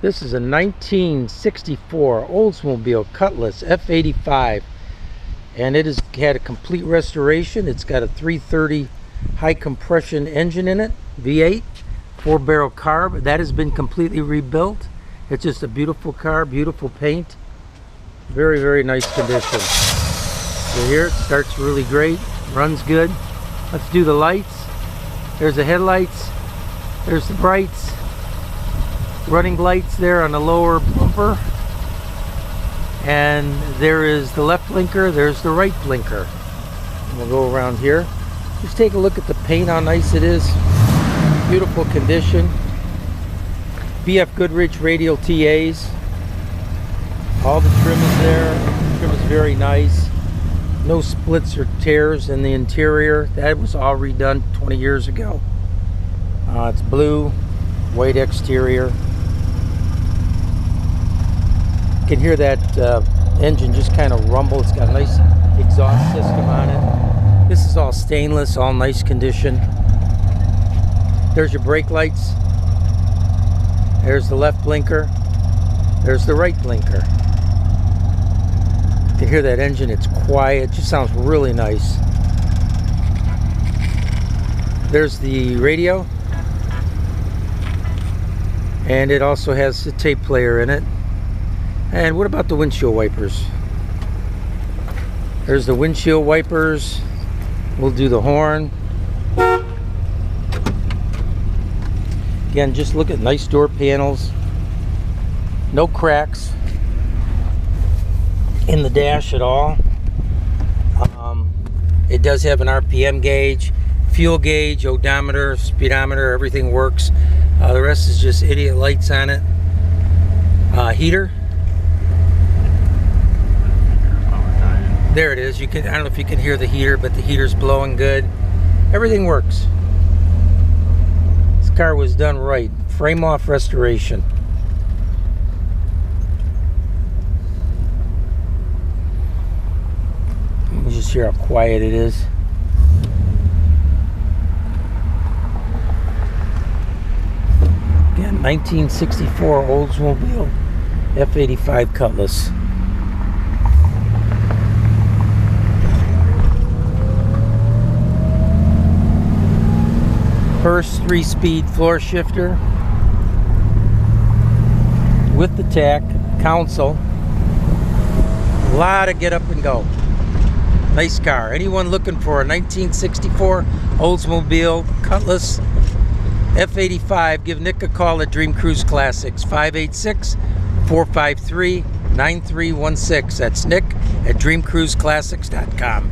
This is a 1964 Oldsmobile Cutlass F85, and it has had a complete restoration. It's got a 330 high compression engine in it, V8, 4-barrel carb. That has been completely rebuilt. It's just a beautiful car, beautiful paint, very, very nice condition. So here it starts really great, runs good. Let's do the lights. There's the headlights, there's the brights, running lights there on the lower bumper, and there is the left blinker, there's the right blinker. And we'll go around here. Just take a look at the paint, how nice it is. Beautiful condition. BF Goodrich radial TAs. All the trim is there. The trim is very nice. No splits or tears in the interior. That was all redone 20 years ago. It's blue, white exterior. You can hear that engine just kind of rumble. It's got a nice exhaust system on it. This is all stainless, all nice condition. There's your brake lights. There's the left blinker. There's the right blinker. You can hear that engine. It's quiet. It just sounds really nice. There's the radio. And it also has a tape player in it. And what about the windshield wipers? There's the windshield wipers. We'll do the horn. Again, just look at nice door panels. No cracks in the dash at all. It does have an RPM gauge, fuel gauge, odometer, speedometer, everything works. The rest is just idiot lights on it. Heater. There it is. I don't know if you can hear the heater, but the heater's blowing good. Everything works. This car was done right. Frame off restoration. You can just hear how quiet it is. Again, 1964 Oldsmobile F85 Cutlass. First 3-speed floor shifter with the tack console. A lot of get up and go. Nice car. Anyone looking for a 1964 Oldsmobile Cutlass F85, give Nick a call at Dream Cruise Classics, 586-453-9316. That's Nick at dreamcruiseclassics.com.